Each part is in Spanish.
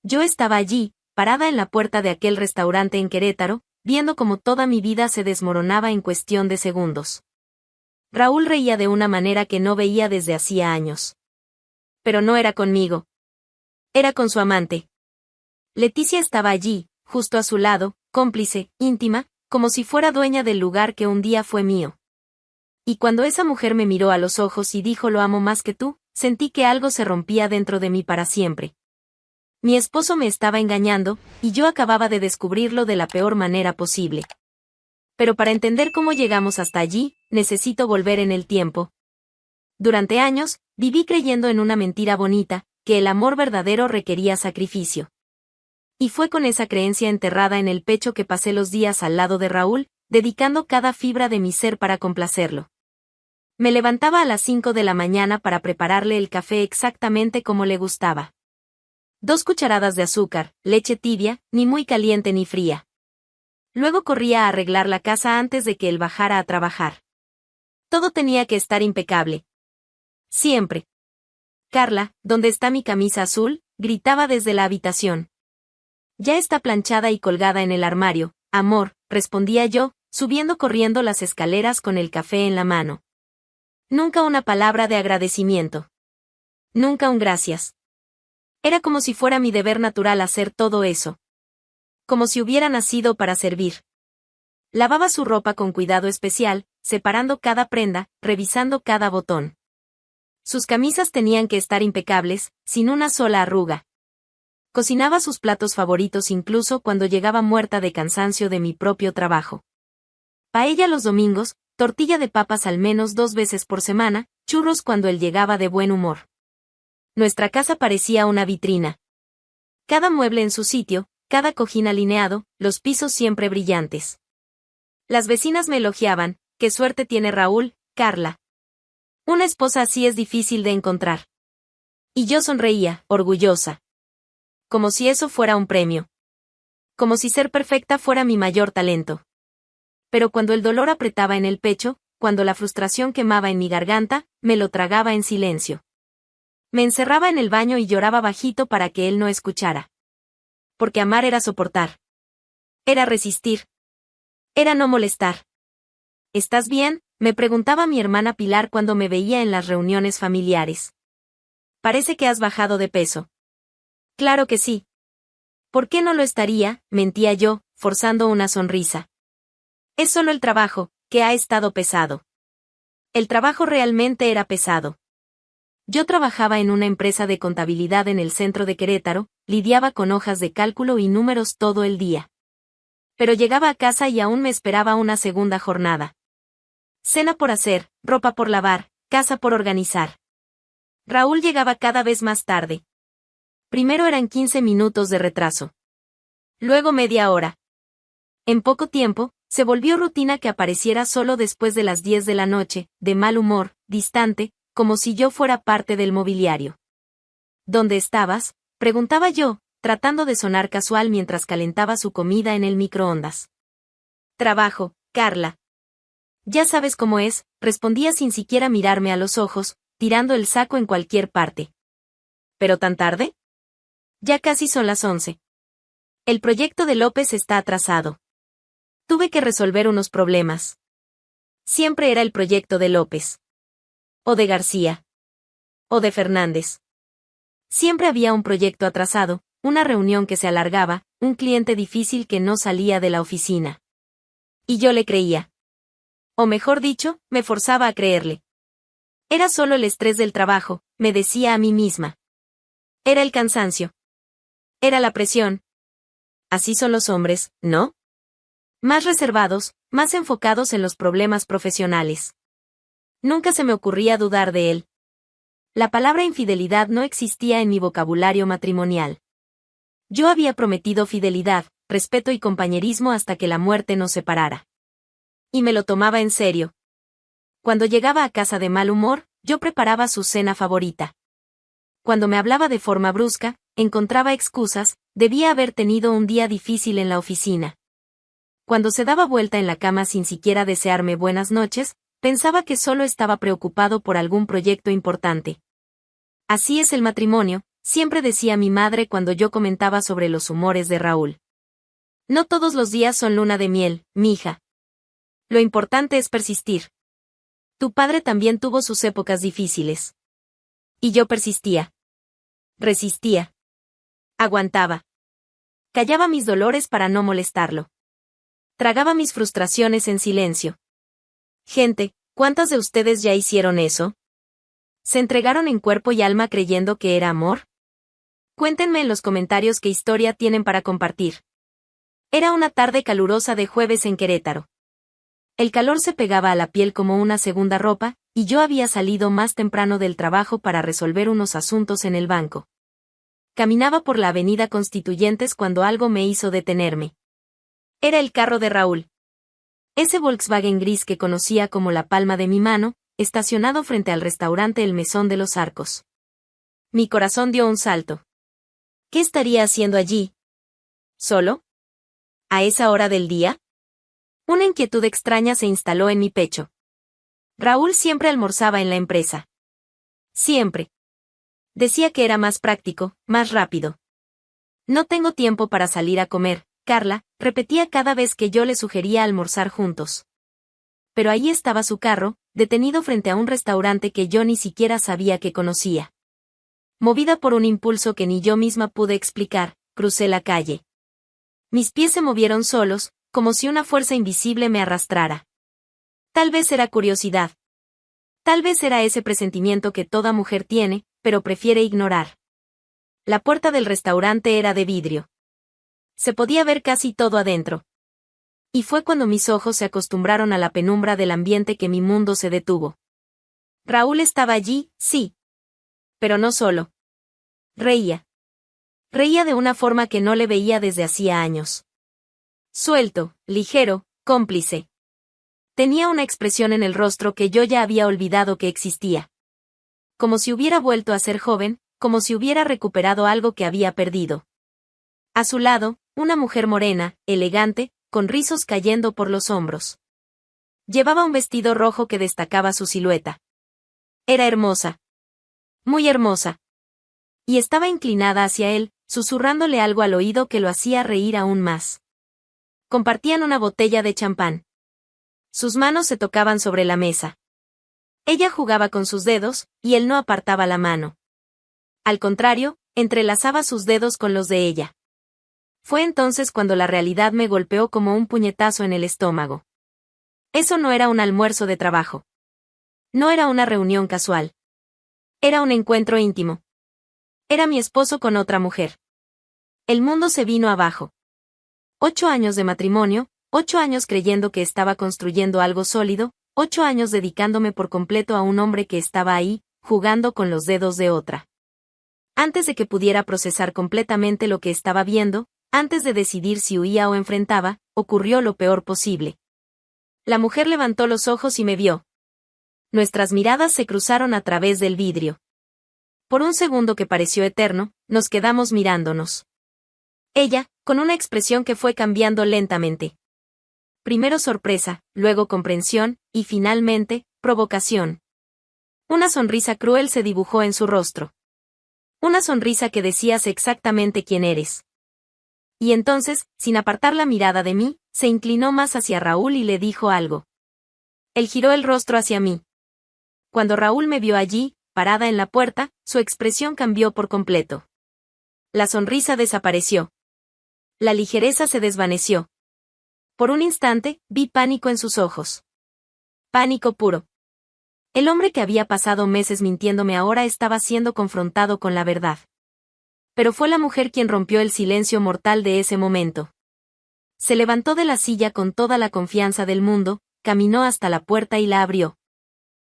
Yo estaba allí, parada en la puerta de aquel restaurante en Querétaro, viendo cómo toda mi vida se desmoronaba en cuestión de segundos. Raúl reía de una manera que no veía desde hacía años. Pero no era conmigo. Era con su amante. Leticia estaba allí, justo a su lado, cómplice, íntima, como si fuera dueña del lugar que un día fue mío. Y cuando esa mujer me miró a los ojos y dijo lo amo más que tú, sentí que algo se rompía dentro de mí para siempre. Mi esposo me estaba engañando, y yo acababa de descubrirlo de la peor manera posible. Pero para entender cómo llegamos hasta allí, necesito volver en el tiempo. Durante años, viví creyendo en una mentira bonita, que el amor verdadero requería sacrificio. Y fue con esa creencia enterrada en el pecho que pasé los días al lado de Raúl, dedicando cada fibra de mi ser para complacerlo. Me levantaba a las 5 de la mañana para prepararle el café exactamente como le gustaba. 2 cucharadas de azúcar, leche tibia, ni muy caliente ni fría. Luego corría a arreglar la casa antes de que él bajara a trabajar. Todo tenía que estar impecable. Siempre. Carla, ¿dónde está mi camisa azul?, gritaba desde la habitación. Ya está planchada y colgada en el armario, amor, respondía yo, subiendo corriendo las escaleras con el café en la mano. Nunca una palabra de agradecimiento. Nunca un gracias. Era como si fuera mi deber natural hacer todo eso. Como si hubiera nacido para servir. Lavaba su ropa con cuidado especial, separando cada prenda, revisando cada botón. Sus camisas tenían que estar impecables, sin una sola arruga. Cocinaba sus platos favoritos incluso cuando llegaba muerta de cansancio de mi propio trabajo. Paella los domingos, tortilla de papas al menos 2 veces por semana, churros cuando él llegaba de buen humor. Nuestra casa parecía una vitrina. Cada mueble en su sitio, cada cojín alineado, los pisos siempre brillantes. Las vecinas me elogiaban, qué suerte tiene Raúl, Carla. Una esposa así es difícil de encontrar. Y yo sonreía, orgullosa. Como si eso fuera un premio. Como si ser perfecta fuera mi mayor talento. Pero cuando el dolor apretaba en el pecho, cuando la frustración quemaba en mi garganta, me lo tragaba en silencio. Me encerraba en el baño y lloraba bajito para que él no escuchara. Porque amar era soportar. Era resistir. Era no molestar. ¿Estás bien?, me preguntaba mi hermana Pilar cuando me veía en las reuniones familiares. Parece que has bajado de peso. Claro que sí. ¿Por qué no lo estaría?, mentía yo, forzando una sonrisa. Es solo el trabajo, que ha estado pesado. El trabajo realmente era pesado. Yo trabajaba en una empresa de contabilidad en el centro de Querétaro, lidiaba con hojas de cálculo y números todo el día. Pero llegaba a casa y aún me esperaba una segunda jornada. Cena por hacer, ropa por lavar, casa por organizar. Raúl llegaba cada vez más tarde. Primero eran 15 minutos de retraso. Luego media hora. En poco tiempo, se volvió rutina que apareciera solo después de las 10 de la noche, de mal humor, distante, como si yo fuera parte del mobiliario. ¿Dónde estabas?, preguntaba yo, tratando de sonar casual mientras calentaba su comida en el microondas. Trabajo, Carla. Ya sabes cómo es, respondía sin siquiera mirarme a los ojos, tirando el saco en cualquier parte. ¿Pero tan tarde? Ya casi son las 11. El proyecto de López está atrasado. Tuve que resolver unos problemas. Siempre era el proyecto de López. O de García. O de Fernández. Siempre había un proyecto atrasado, una reunión que se alargaba, un cliente difícil que no salía de la oficina. Y yo le creía. O mejor dicho, me forzaba a creerle. Era solo el estrés del trabajo, me decía a mí misma. Era el cansancio. Era la presión. Así son los hombres, ¿no? Más reservados, más enfocados en los problemas profesionales. Nunca se me ocurría dudar de él. La palabra infidelidad no existía en mi vocabulario matrimonial. Yo había prometido fidelidad, respeto y compañerismo hasta que la muerte nos separara. Y me lo tomaba en serio. Cuando llegaba a casa de mal humor, yo preparaba su cena favorita. Cuando me hablaba de forma brusca, encontraba excusas, debía haber tenido un día difícil en la oficina. Cuando se daba vuelta en la cama sin siquiera desearme buenas noches, pensaba que solo estaba preocupado por algún proyecto importante. Así es el matrimonio, siempre decía mi madre cuando yo comentaba sobre los humores de Raúl. No todos los días son luna de miel, mija. Lo importante es persistir. Tu padre también tuvo sus épocas difíciles. Y yo persistía. Resistía. Aguantaba. Callaba mis dolores para no molestarlo. Tragaba mis frustraciones en silencio. Gente, ¿cuántas de ustedes ya hicieron eso? ¿Se entregaron en cuerpo y alma creyendo que era amor? Cuéntenme en los comentarios qué historia tienen para compartir. Era una tarde calurosa de jueves en Querétaro. El calor se pegaba a la piel como una segunda ropa, y yo había salido más temprano del trabajo para resolver unos asuntos en el banco. Caminaba por la avenida Constituyentes cuando algo me hizo detenerme. Era el carro de Raúl. Ese Volkswagen gris que conocía como la palma de mi mano, estacionado frente al restaurante El Mesón de los Arcos. Mi corazón dio un salto. ¿Qué estaría haciendo allí? ¿Solo? ¿A esa hora del día? Una inquietud extraña se instaló en mi pecho. Raúl siempre almorzaba en la empresa. Siempre. Decía que era más práctico, más rápido. No tengo tiempo para salir a comer, Carla, repetía cada vez que yo le sugería almorzar juntos. Pero ahí estaba su carro, detenido frente a un restaurante que yo ni siquiera sabía que conocía. Movida por un impulso que ni yo misma pude explicar, crucé la calle. Mis pies se movieron solos, como si una fuerza invisible me arrastrara. Tal vez era curiosidad. Tal vez era ese presentimiento que toda mujer tiene, pero prefiere ignorar. La puerta del restaurante era de vidrio. Se podía ver casi todo adentro. Y fue cuando mis ojos se acostumbraron a la penumbra del ambiente que mi mundo se detuvo. Raúl estaba allí, sí. Pero no solo. Reía. Reía de una forma que no le veía desde hacía años. Suelto, ligero, cómplice. Tenía una expresión en el rostro que yo ya había olvidado que existía. Como si hubiera vuelto a ser joven, como si hubiera recuperado algo que había perdido. A su lado, una mujer morena, elegante, con rizos cayendo por los hombros. Llevaba un vestido rojo que destacaba su silueta. Era hermosa. Muy hermosa. Y estaba inclinada hacia él, susurrándole algo al oído que lo hacía reír aún más. Compartían una botella de champán. Sus manos se tocaban sobre la mesa. Ella jugaba con sus dedos, y él no apartaba la mano. Al contrario, entrelazaba sus dedos con los de ella. Fue entonces cuando la realidad me golpeó como un puñetazo en el estómago. Eso no era un almuerzo de trabajo. No era una reunión casual. Era un encuentro íntimo. Era mi esposo con otra mujer. El mundo se vino abajo. 8 años de matrimonio, 8 años creyendo que estaba construyendo algo sólido, 8 años dedicándome por completo a un hombre que estaba ahí, jugando con los dedos de otra. Antes de que pudiera procesar completamente lo que estaba viendo, antes de decidir si huía o enfrentaba, ocurrió lo peor posible. La mujer levantó los ojos y me vio. Nuestras miradas se cruzaron a través del vidrio. Por un segundo que pareció eterno, nos quedamos mirándonos. Ella, con una expresión que fue cambiando lentamente. Primero sorpresa, luego comprensión, y finalmente, provocación. Una sonrisa cruel se dibujó en su rostro. Una sonrisa que decías exactamente quién eres. Y entonces, sin apartar la mirada de mí, se inclinó más hacia Raúl y le dijo algo. Él giró el rostro hacia mí. Cuando Raúl me vio allí, parada en la puerta, su expresión cambió por completo. La sonrisa desapareció. La ligereza se desvaneció. Por un instante, vi pánico en sus ojos. Pánico puro. El hombre que había pasado meses mintiéndome ahora estaba siendo confrontado con la verdad. Pero fue la mujer quien rompió el silencio mortal de ese momento. Se levantó de la silla con toda la confianza del mundo, caminó hasta la puerta y la abrió.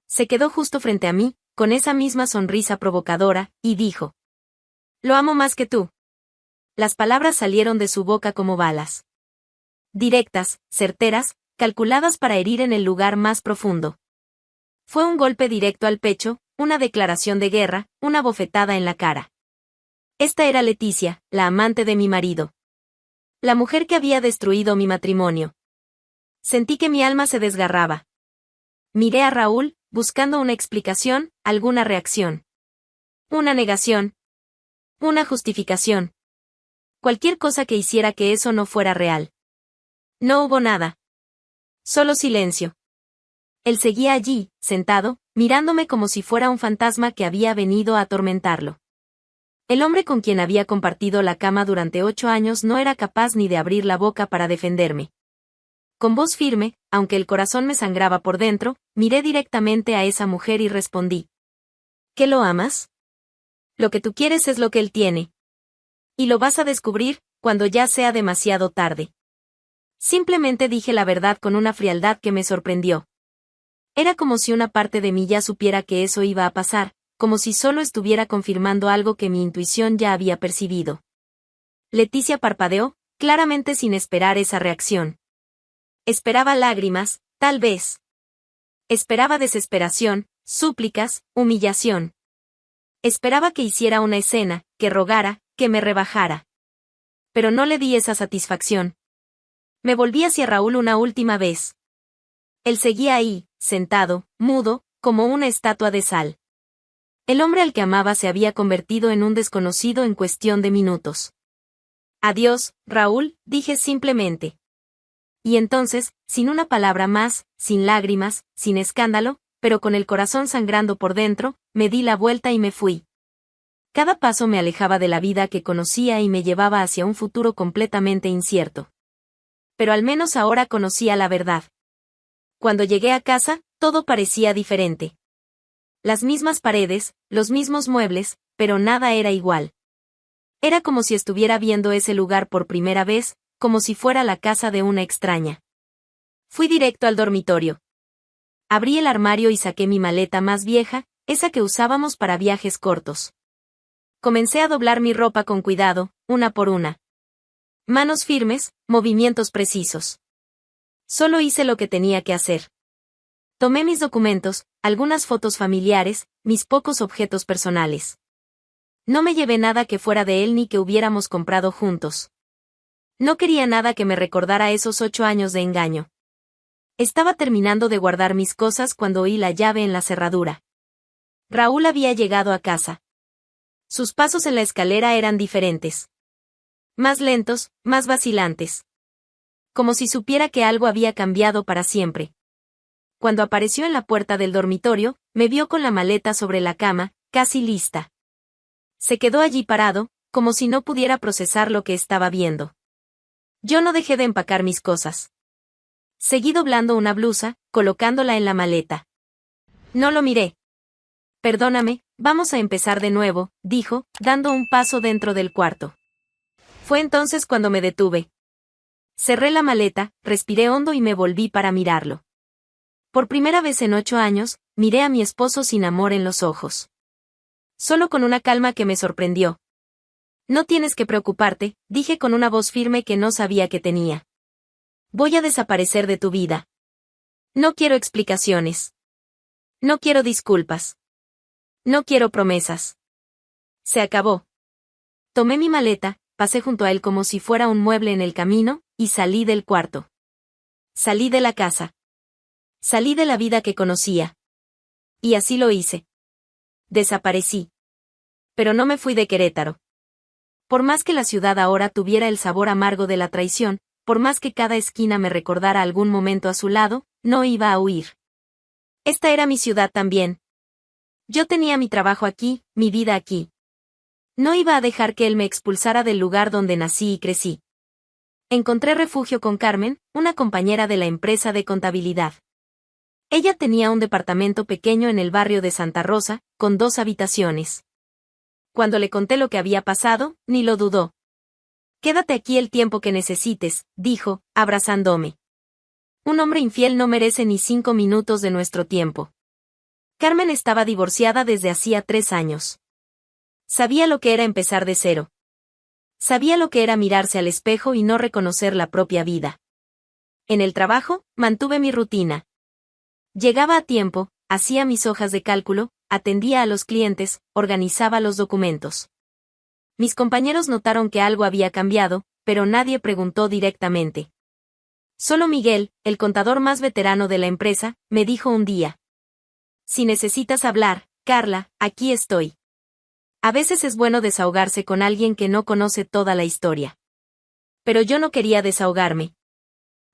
Se quedó justo frente a mí, con esa misma sonrisa provocadora, y dijo: «Lo amo más que tú». Las palabras salieron de su boca como balas. Directas, certeras, calculadas para herir en el lugar más profundo. Fue un golpe directo al pecho, una declaración de guerra, una bofetada en la cara. Esta era Leticia, la amante de mi marido. La mujer que había destruido mi matrimonio. Sentí que mi alma se desgarraba. Miré a Raúl, buscando una explicación, alguna reacción. Una negación. Una justificación. Cualquier cosa que hiciera que eso no fuera real. No hubo nada. Solo silencio. Él seguía allí, sentado, mirándome como si fuera un fantasma que había venido a atormentarlo. El hombre con quien había compartido la cama durante 8 años no era capaz ni de abrir la boca para defenderme. Con voz firme, aunque el corazón me sangraba por dentro, miré directamente a esa mujer y respondí. ¿Qué lo amas? Lo que tú quieres es lo que él tiene. Y lo vas a descubrir, cuando ya sea demasiado tarde. Simplemente dije la verdad con una frialdad que me sorprendió. Era como si una parte de mí ya supiera que eso iba a pasar, como si solo estuviera confirmando algo que mi intuición ya había percibido. Leticia parpadeó, claramente sin esperar esa reacción. Esperaba lágrimas, tal vez. Esperaba desesperación, súplicas, humillación. Esperaba que hiciera una escena, que rogara, que me rebajara. Pero no le di esa satisfacción. Me volví hacia Raúl una última vez. Él seguía ahí, sentado, mudo, como una estatua de sal. El hombre al que amaba se había convertido en un desconocido en cuestión de minutos. Adiós, Raúl, dije simplemente. Y entonces, sin una palabra más, sin lágrimas, sin escándalo, pero con el corazón sangrando por dentro, me di la vuelta y me fui. Cada paso me alejaba de la vida que conocía y me llevaba hacia un futuro completamente incierto. Pero al menos ahora conocía la verdad. Cuando llegué a casa, todo parecía diferente. Las mismas paredes, los mismos muebles, pero nada era igual. Era como si estuviera viendo ese lugar por primera vez, como si fuera la casa de una extraña. Fui directo al dormitorio. Abrí el armario y saqué mi maleta más vieja, esa que usábamos para viajes cortos. Comencé a doblar mi ropa con cuidado, una por una. Manos firmes, movimientos precisos. Solo hice lo que tenía que hacer. Tomé mis documentos, algunas fotos familiares, mis pocos objetos personales. No me llevé nada que fuera de él ni que hubiéramos comprado juntos. No quería nada que me recordara esos 8 años de engaño. Estaba terminando de guardar mis cosas cuando oí la llave en la cerradura. Raúl había llegado a casa. Sus pasos en la escalera eran diferentes. Más lentos, más vacilantes. Como si supiera que algo había cambiado para siempre. Cuando apareció en la puerta del dormitorio, me vio con la maleta sobre la cama, casi lista. Se quedó allí parado, como si no pudiera procesar lo que estaba viendo. Yo no dejé de empacar mis cosas. Seguí doblando una blusa, colocándola en la maleta. No lo miré. Perdóname, vamos a empezar de nuevo, dijo, dando un paso dentro del cuarto. Fue entonces cuando me detuve. Cerré la maleta, respiré hondo y me volví para mirarlo. Por primera vez en 8 años, miré a mi esposo sin amor en los ojos. Solo con una calma que me sorprendió. No tienes que preocuparte, dije con una voz firme que no sabía que tenía. Voy a desaparecer de tu vida. No quiero explicaciones. No quiero disculpas. No quiero promesas. Se acabó. Tomé mi maleta, pasé junto a él como si fuera un mueble en el camino, y salí del cuarto. Salí de la casa. Salí de la vida que conocía. Y así lo hice. Desaparecí. Pero no me fui de Querétaro. Por más que la ciudad ahora tuviera el sabor amargo de la traición, por más que cada esquina me recordara algún momento a su lado, no iba a huir. Esta era mi ciudad también. Yo tenía mi trabajo aquí, mi vida aquí. No iba a dejar que él me expulsara del lugar donde nací y crecí. Encontré refugio con Carmen, una compañera de la empresa de contabilidad. Ella tenía un departamento pequeño en el barrio de Santa Rosa, con 2 habitaciones. Cuando le conté lo que había pasado, ni lo dudó. Quédate aquí el tiempo que necesites, dijo, abrazándome. Un hombre infiel no merece ni 5 minutos de nuestro tiempo. Carmen estaba divorciada desde hacía 3 años. Sabía lo que era empezar de cero. Sabía lo que era mirarse al espejo y no reconocer la propia vida. En el trabajo, mantuve mi rutina. Llegaba a tiempo, hacía mis hojas de cálculo, atendía a los clientes, organizaba los documentos. Mis compañeros notaron que algo había cambiado, pero nadie preguntó directamente. Solo Miguel, el contador más veterano de la empresa, me dijo un día. Si necesitas hablar, Carla, aquí estoy. A veces es bueno desahogarse con alguien que no conoce toda la historia. Pero yo no quería desahogarme.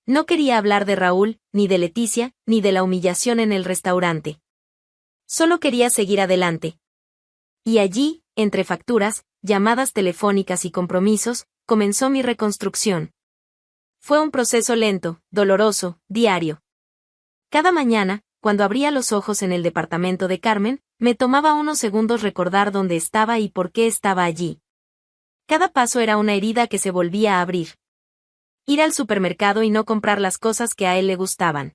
No quería hablar de Raúl, ni de Leticia, ni de la humillación en el restaurante. Solo quería seguir adelante. Y allí, entre facturas, llamadas telefónicas y compromisos, comenzó mi reconstrucción. Fue un proceso lento, doloroso, diario. Cada mañana, cuando abría los ojos en el departamento de Carmen, me tomaba unos segundos recordar dónde estaba y por qué estaba allí. Cada paso era una herida que se volvía a abrir. Ir al supermercado y no comprar las cosas que a él le gustaban.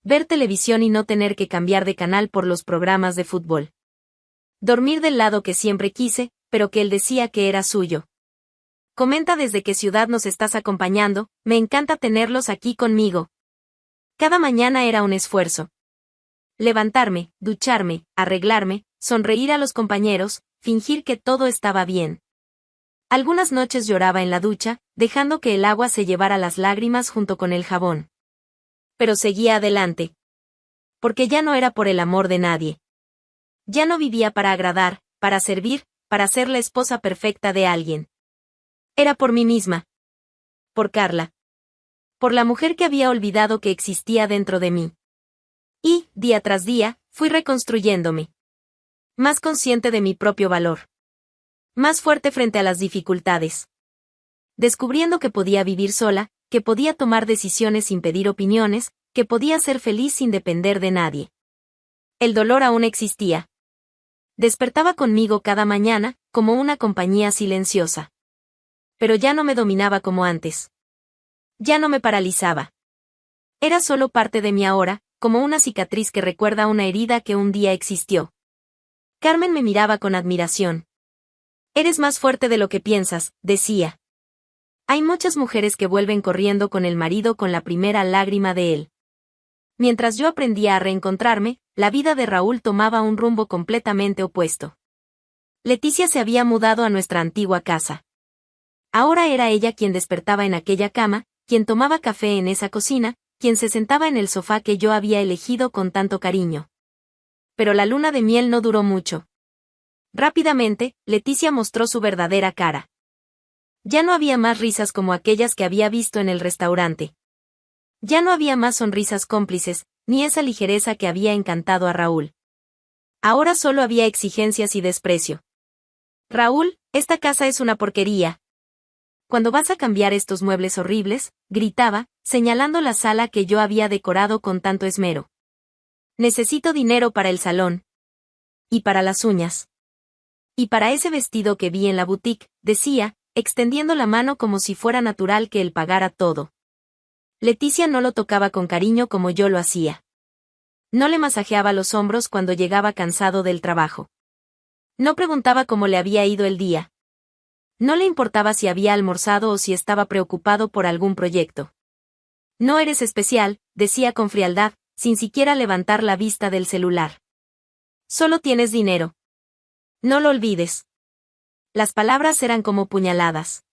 Ver televisión y no tener que cambiar de canal por los programas de fútbol. Dormir del lado que siempre quise, pero que él decía que era suyo. Comenta desde qué ciudad nos estás acompañando, me encanta tenerlos aquí conmigo. Cada mañana era un esfuerzo. Levantarme, ducharme, arreglarme, sonreír a los compañeros, fingir que todo estaba bien. Algunas noches lloraba en la ducha, dejando que el agua se llevara las lágrimas junto con el jabón. Pero seguía adelante. Porque ya no era por el amor de nadie. Ya no vivía para agradar, para servir, para ser la esposa perfecta de alguien. Era por mí misma. Por Carla. Por la mujer que había olvidado que existía dentro de mí. Y, día tras día, fui reconstruyéndome. Más consciente de mi propio valor. Más fuerte frente a las dificultades. Descubriendo que podía vivir sola, que podía tomar decisiones sin pedir opiniones, que podía ser feliz sin depender de nadie. El dolor aún existía. Despertaba conmigo cada mañana, como una compañía silenciosa. Pero ya no me dominaba como antes. Ya no me paralizaba. Era solo parte de mí ahora, como una cicatriz que recuerda una herida que un día existió. Carmen me miraba con admiración. Eres más fuerte de lo que piensas, decía. Hay muchas mujeres que vuelven corriendo con el marido con la primera lágrima de él. Mientras yo aprendía a reencontrarme, la vida de Raúl tomaba un rumbo completamente opuesto. Leticia se había mudado a nuestra antigua casa. Ahora era ella quien despertaba en aquella cama, quien tomaba café en esa cocina, quien se sentaba en el sofá que yo había elegido con tanto cariño. Pero la luna de miel no duró mucho. Rápidamente, Leticia mostró su verdadera cara. Ya no había más risas como aquellas que había visto en el restaurante. Ya no había más sonrisas cómplices, ni esa ligereza que había encantado a Raúl. Ahora solo había exigencias y desprecio. Raúl, esta casa es una porquería. ¿Cuándo vas a cambiar estos muebles horribles?, gritaba, señalando la sala que yo había decorado con tanto esmero. Necesito dinero para el salón. Y para las uñas. Y para ese vestido que vi en la boutique, decía, extendiendo la mano como si fuera natural que él pagara todo. Leticia no lo tocaba con cariño como yo lo hacía. No le masajeaba los hombros cuando llegaba cansado del trabajo. No preguntaba cómo le había ido el día. No le importaba si había almorzado o si estaba preocupado por algún proyecto. No eres especial, decía con frialdad, sin siquiera levantar la vista del celular. Solo tienes dinero. No lo olvides. Las palabras eran como puñaladas.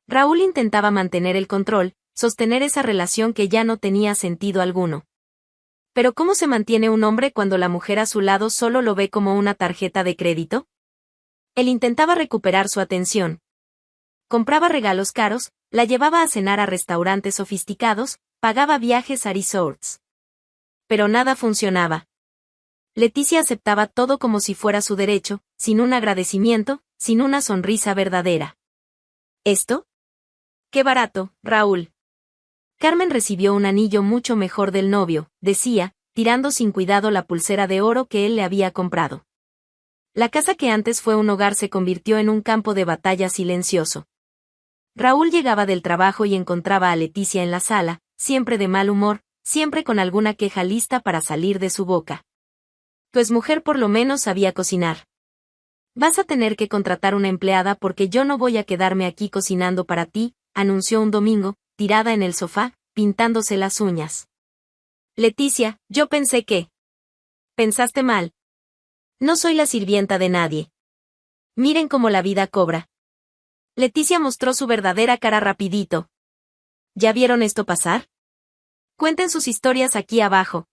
Raúl intentaba mantener el control, sostener esa relación que ya no tenía sentido alguno. Pero ¿cómo se mantiene un hombre cuando la mujer a su lado solo lo ve como una tarjeta de crédito? Él intentaba recuperar su atención. Compraba regalos caros, la llevaba a cenar a restaurantes sofisticados, pagaba viajes a resorts. Pero nada funcionaba. Leticia aceptaba todo como si fuera su derecho, sin un agradecimiento, sin una sonrisa verdadera. ¿Esto? ¡Qué barato, Raúl! Carmen recibió un anillo mucho mejor del novio, decía, tirando sin cuidado la pulsera de oro que él le había comprado. La casa que antes fue un hogar se convirtió en un campo de batalla silencioso. Raúl llegaba del trabajo y encontraba a Leticia en la sala, siempre de mal humor, siempre con alguna queja lista para salir de su boca. Tu exmujer por lo menos sabía cocinar. Vas a tener que contratar una empleada porque yo no voy a quedarme aquí cocinando para ti, anunció un domingo, tirada en el sofá, pintándose las uñas. Leticia, yo pensé que... Pensaste mal. No soy la sirvienta de nadie. Miren cómo la vida cobra. Leticia mostró su verdadera cara rapidito. ¿Ya vieron esto pasar? Cuenten sus historias aquí abajo.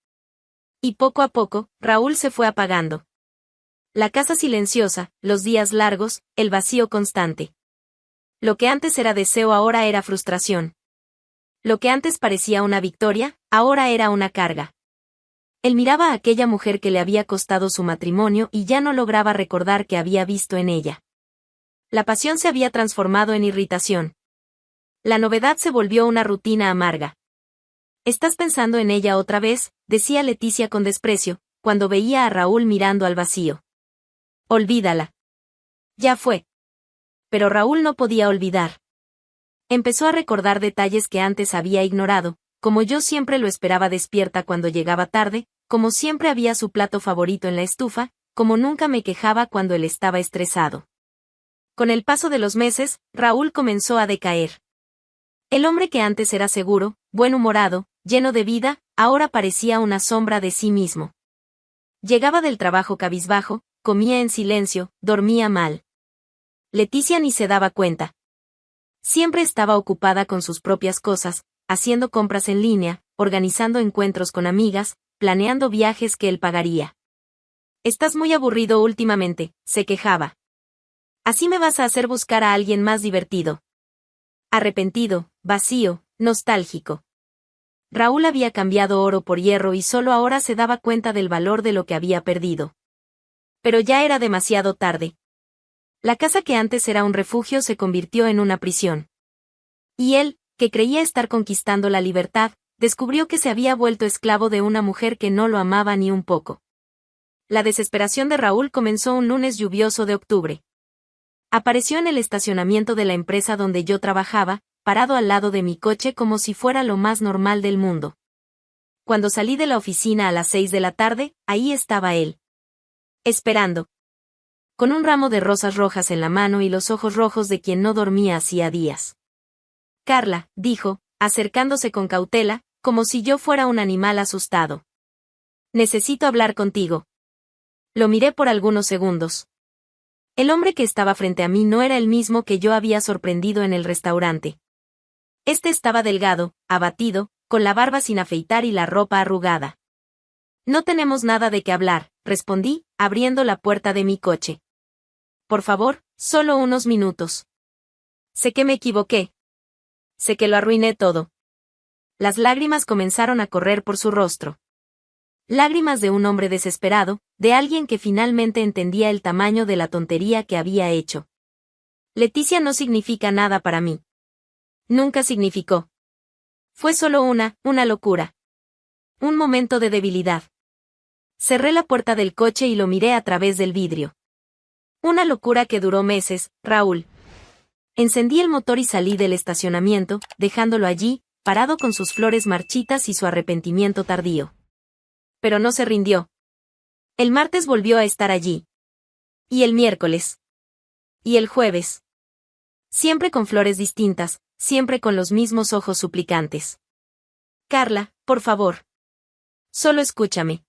Y poco a poco, Raúl se fue apagando. La casa silenciosa, los días largos, el vacío constante. Lo que antes era deseo ahora era frustración. Lo que antes parecía una victoria, ahora era una carga. Él miraba a aquella mujer que le había costado su matrimonio y ya no lograba recordar qué había visto en ella. La pasión se había transformado en irritación. La novedad se volvió una rutina amarga. «¿Estás pensando en ella otra vez?», decía Leticia con desprecio, cuando veía a Raúl mirando al vacío. «Olvídala. Ya fue». Pero Raúl no podía olvidar. Empezó a recordar detalles que antes había ignorado, como yo siempre lo esperaba despierta cuando llegaba tarde, como siempre había su plato favorito en la estufa, como nunca me quejaba cuando él estaba estresado. Con el paso de los meses, Raúl comenzó a decaer. El hombre que antes era seguro, buen-humorado, lleno de vida, ahora parecía una sombra de sí mismo. Llegaba del trabajo cabizbajo, comía en silencio, dormía mal. Leticia ni se daba cuenta. Siempre estaba ocupada con sus propias cosas, haciendo compras en línea, organizando encuentros con amigas, planeando viajes que él pagaría. «Estás muy aburrido últimamente», se quejaba. «Así me vas a hacer buscar a alguien más divertido». Arrepentido, vacío, nostálgico. Raúl había cambiado oro por hierro y solo ahora se daba cuenta del valor de lo que había perdido. Pero ya era demasiado tarde. La casa que antes era un refugio se convirtió en una prisión. Y él, que creía estar conquistando la libertad, descubrió que se había vuelto esclavo de una mujer que no lo amaba ni un poco. La desesperación de Raúl comenzó un lunes lluvioso de octubre. Apareció en el estacionamiento de la empresa donde yo trabajaba, parado al lado de mi coche como si fuera lo más normal del mundo. Cuando salí de la oficina a las 6 de la tarde, ahí estaba él. Esperando. Con un ramo de rosas rojas en la mano y los ojos rojos de quien no dormía hacía días. «Carla», dijo, acercándose con cautela, como si yo fuera un animal asustado. «Necesito hablar contigo». Lo miré por algunos segundos. El hombre que estaba frente a mí no era el mismo que yo había sorprendido en el restaurante. Este estaba delgado, abatido, con la barba sin afeitar y la ropa arrugada. «No tenemos nada de qué hablar», respondí, abriendo la puerta de mi coche. «Por favor, solo unos minutos. Sé que me equivoqué. Sé que lo arruiné todo». Las lágrimas comenzaron a correr por su rostro. Lágrimas de un hombre desesperado, de alguien que finalmente entendía el tamaño de la tontería que había hecho. Leticia no significa nada para mí. Nunca significó. Fue solo una locura. Un momento de debilidad. Cerré la puerta del coche y lo miré a través del vidrio. Una locura que duró meses, Raúl. Encendí el motor y salí del estacionamiento, dejándolo allí, parado con sus flores marchitas y su arrepentimiento tardío. Pero no se rindió. El martes volvió a estar allí. Y el miércoles. Y el jueves. Siempre con flores distintas, siempre con los mismos ojos suplicantes. «Carla, por favor. Solo escúchame.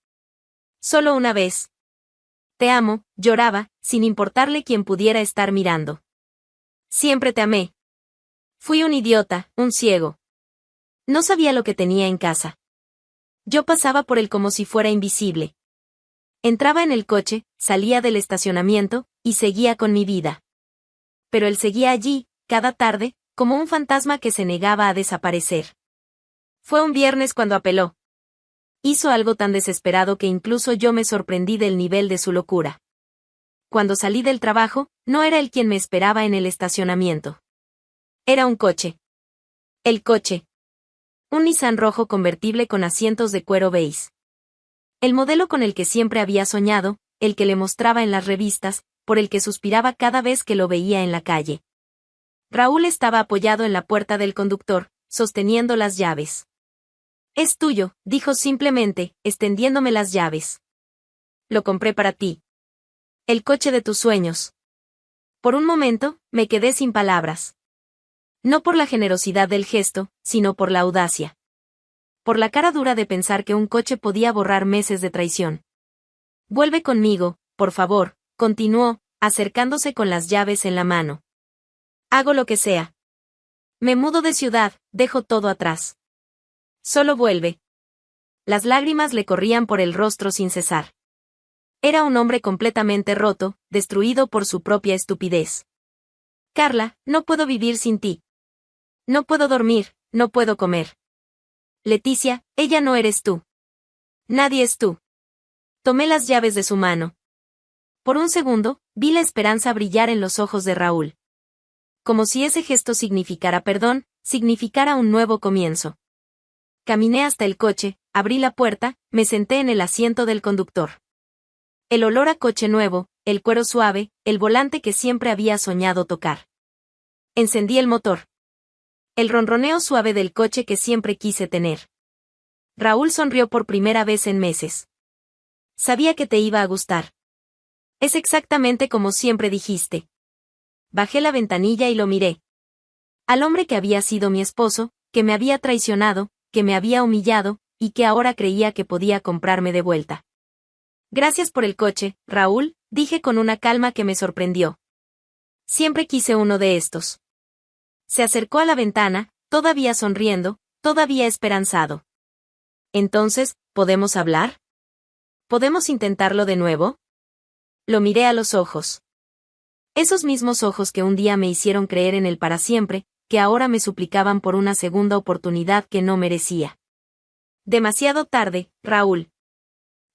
Solo una vez. Te amo», lloraba, sin importarle quién pudiera estar mirando. «Siempre te amé. Fui un idiota, un ciego. No sabía lo que tenía en casa. Yo pasaba por él como si fuera invisible. Entraba en el coche, salía del estacionamiento, y seguía con mi vida. Pero él seguía allí, cada tarde, como un fantasma que se negaba a desaparecer. Fue un viernes cuando apeló. Hizo algo tan desesperado que incluso yo me sorprendí del nivel de su locura. Cuando salí del trabajo, no era él quien me esperaba en el estacionamiento. Era un coche. El coche. Un Nissan rojo convertible con asientos de cuero beige. El modelo con el que siempre había soñado, el que le mostraba en las revistas, por el que suspiraba cada vez que lo veía en la calle. Raúl estaba apoyado en la puerta del conductor, sosteniendo las llaves. «Es tuyo», dijo simplemente, extendiéndome las llaves. «Lo compré para ti. El coche de tus sueños». Por un momento, me quedé sin palabras. No por la generosidad del gesto, sino por la audacia. Por la cara dura de pensar que un coche podía borrar meses de traición. «Vuelve conmigo, por favor», continuó, acercándose con las llaves en la mano. «Hago lo que sea. Me mudo de ciudad, dejo todo atrás. Solo vuelve». Las lágrimas le corrían por el rostro sin cesar. Era un hombre completamente roto, destruido por su propia estupidez. Carla, no puedo vivir sin ti. No puedo dormir, no puedo comer. Leticia, ella no eres tú. Nadie es tú. Tomé las llaves de su mano. Por un segundo, vi la esperanza brillar en los ojos de Raúl. Como si ese gesto significara perdón, significara un nuevo comienzo. Caminé hasta el coche, abrí la puerta, me senté en el asiento del conductor. El olor a coche nuevo, el cuero suave, el volante que siempre había soñado tocar. Encendí el motor. El ronroneo suave del coche que siempre quise tener. Raúl sonrió por primera vez en meses. Sabía que te iba a gustar. Es exactamente como siempre dijiste. Bajé la ventanilla y lo miré. Al hombre que había sido mi esposo, que me había traicionado, que me había humillado, y que ahora creía que podía comprarme de vuelta. Gracias por el coche, Raúl, dije con una calma que me sorprendió. Siempre quise uno de estos. Se acercó a la ventana, todavía sonriendo, todavía esperanzado. Entonces, ¿podemos hablar? ¿Podemos intentarlo de nuevo? Lo miré a los ojos. Esos mismos ojos que un día me hicieron creer en él para siempre, que ahora me suplicaban por una segunda oportunidad que no merecía. Demasiado tarde, Raúl.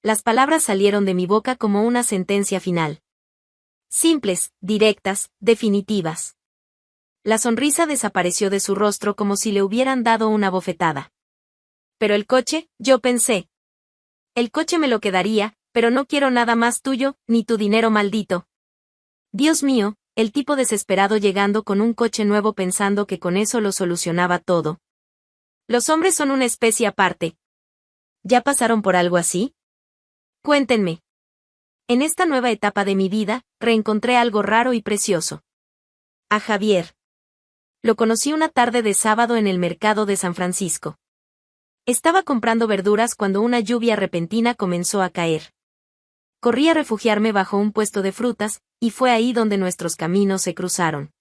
Las palabras salieron de mi boca como una sentencia final. Simples, directas, definitivas. La sonrisa desapareció de su rostro como si le hubieran dado una bofetada. Pero el coche, yo pensé. El coche me lo quedaría, pero no quiero nada más tuyo, ni tu dinero maldito. Dios mío, el tipo desesperado llegando con un coche nuevo pensando que con eso lo solucionaba todo. Los hombres son una especie aparte. ¿Ya pasaron por algo así? Cuéntenme. En esta nueva etapa de mi vida, reencontré algo raro y precioso. A Javier. Lo conocí una tarde de sábado en el mercado de San Francisco. Estaba comprando verduras cuando una lluvia repentina comenzó a caer. Corrí a refugiarme bajo un puesto de frutas, y fue ahí donde nuestros caminos se cruzaron.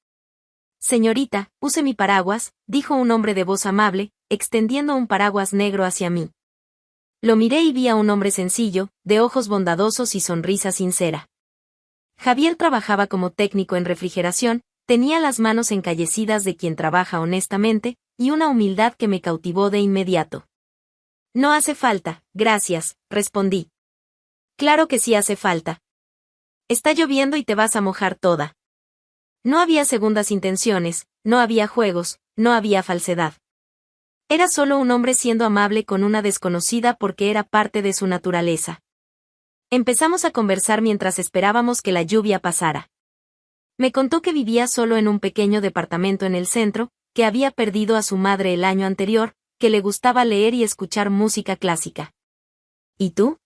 Señorita, use mi paraguas, dijo un hombre de voz amable, extendiendo un paraguas negro hacia mí. Lo miré y vi a un hombre sencillo, de ojos bondadosos y sonrisa sincera. Javier trabajaba como técnico en refrigeración, tenía las manos encallecidas de quien trabaja honestamente, y una humildad que me cautivó de inmediato. No hace falta, gracias, respondí. Claro que sí hace falta. Está lloviendo y te vas a mojar toda. No había segundas intenciones, no había juegos, no había falsedad. Era solo un hombre siendo amable con una desconocida porque era parte de su naturaleza. Empezamos a conversar mientras esperábamos que la lluvia pasara. Me contó que vivía solo en un pequeño departamento en el centro, que había perdido a su madre el año anterior, que le gustaba leer y escuchar música clásica. ¿Y tú?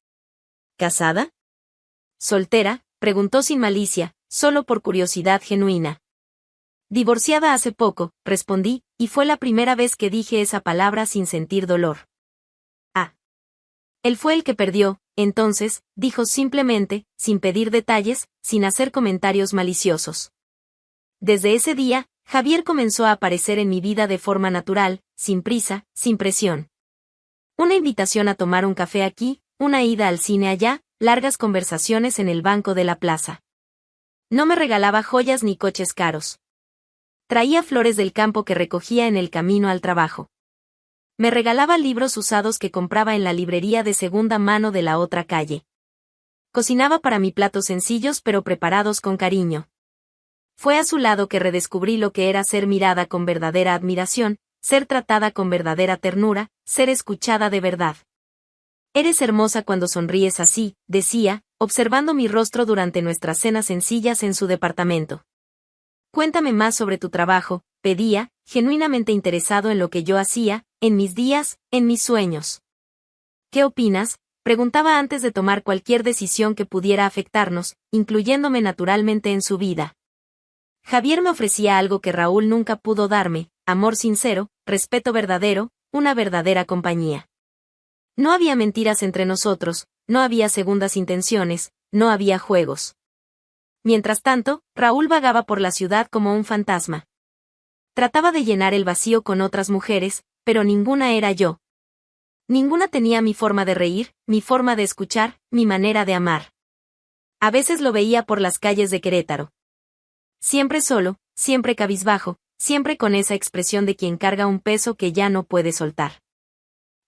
¿Casada? ¿Soltera?, preguntó sin malicia, solo por curiosidad genuina. Divorciada hace poco, respondí, y fue la primera vez que dije esa palabra sin sentir dolor. Ah. Él fue el que perdió, entonces, dijo simplemente, sin pedir detalles, sin hacer comentarios maliciosos. Desde ese día, Javier comenzó a aparecer en mi vida de forma natural, sin prisa, sin presión. Una invitación a tomar un café aquí, una ida al cine allá, largas conversaciones en el banco de la plaza. No me regalaba joyas ni coches caros. Traía flores del campo que recogía en el camino al trabajo. Me regalaba libros usados que compraba en la librería de segunda mano de la otra calle. Cocinaba para mí platos sencillos pero preparados con cariño. Fue a su lado que redescubrí lo que era ser mirada con verdadera admiración, ser tratada con verdadera ternura, ser escuchada de verdad. Eres hermosa cuando sonríes así, decía, observando mi rostro durante nuestras cenas sencillas en su departamento. Cuéntame más sobre tu trabajo, pedía, genuinamente interesado en lo que yo hacía, en mis días, en mis sueños. ¿Qué opinas?, preguntaba antes de tomar cualquier decisión que pudiera afectarnos, incluyéndome naturalmente en su vida. Javier me ofrecía algo que Raúl nunca pudo darme, amor sincero, respeto verdadero, una verdadera compañía. No había mentiras entre nosotros, no había segundas intenciones, no había juegos. Mientras tanto, Raúl vagaba por la ciudad como un fantasma. Trataba de llenar el vacío con otras mujeres, pero ninguna era yo. Ninguna tenía mi forma de reír, mi forma de escuchar, mi manera de amar. A veces lo veía por las calles de Querétaro. Siempre solo, siempre cabizbajo, siempre con esa expresión de quien carga un peso que ya no puede soltar.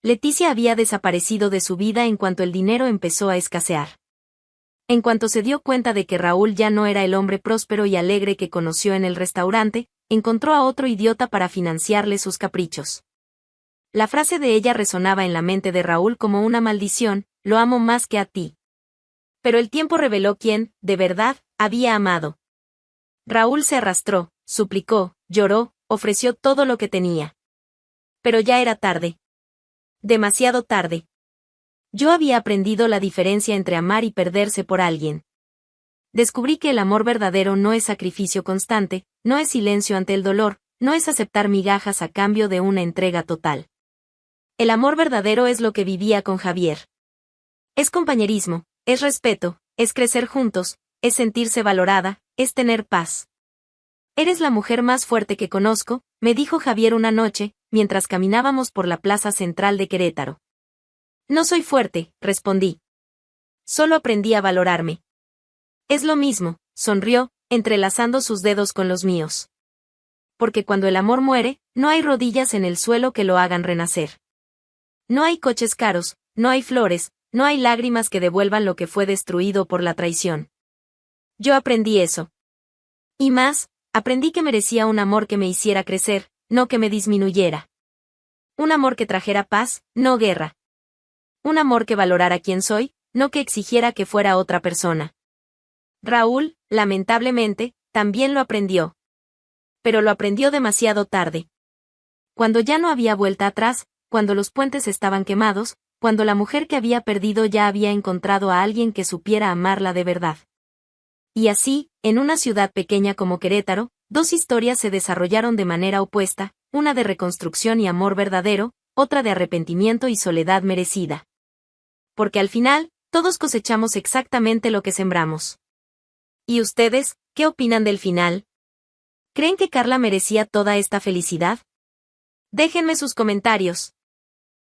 Leticia había desaparecido de su vida en cuanto el dinero empezó a escasear. En cuanto se dio cuenta de que Raúl ya no era el hombre próspero y alegre que conoció en el restaurante, encontró a otro idiota para financiarle sus caprichos. La frase de ella resonaba en la mente de Raúl como una maldición: lo amo más que a ti. Pero el tiempo reveló quién, de verdad, había amado. Raúl se arrastró, suplicó, lloró, ofreció todo lo que tenía. Pero ya era tarde. Demasiado tarde. Yo había aprendido la diferencia entre amar y perderse por alguien. Descubrí que el amor verdadero no es sacrificio constante, no es silencio ante el dolor, no es aceptar migajas a cambio de una entrega total. El amor verdadero es lo que vivía con Javier. Es compañerismo, es respeto, es crecer juntos, es sentirse valorada, es tener paz. Eres la mujer más fuerte que conozco, me dijo Javier una noche, mientras caminábamos por la plaza central de Querétaro. No soy fuerte, respondí. Solo aprendí a valorarme. Es lo mismo, sonrió, entrelazando sus dedos con los míos. Porque cuando el amor muere, no hay rodillas en el suelo que lo hagan renacer. No hay coches caros, no hay flores, no hay lágrimas que devuelvan lo que fue destruido por la traición. Yo aprendí eso. Y más, aprendí que merecía un amor que me hiciera crecer, no que me disminuyera. Un amor que trajera paz, no guerra. Un amor que valorara quién soy, no que exigiera que fuera otra persona. Raúl, lamentablemente, también lo aprendió. Pero lo aprendió demasiado tarde. Cuando ya no había vuelta atrás, cuando los puentes estaban quemados, cuando la mujer que había perdido ya había encontrado a alguien que supiera amarla de verdad. Y así, en una ciudad pequeña como Querétaro, dos historias se desarrollaron de manera opuesta, una de reconstrucción y amor verdadero, otra de arrepentimiento y soledad merecida. Porque al final, todos cosechamos exactamente lo que sembramos. ¿Y ustedes, qué opinan del final? ¿Creen que Carla merecía toda esta felicidad? Déjenme sus comentarios.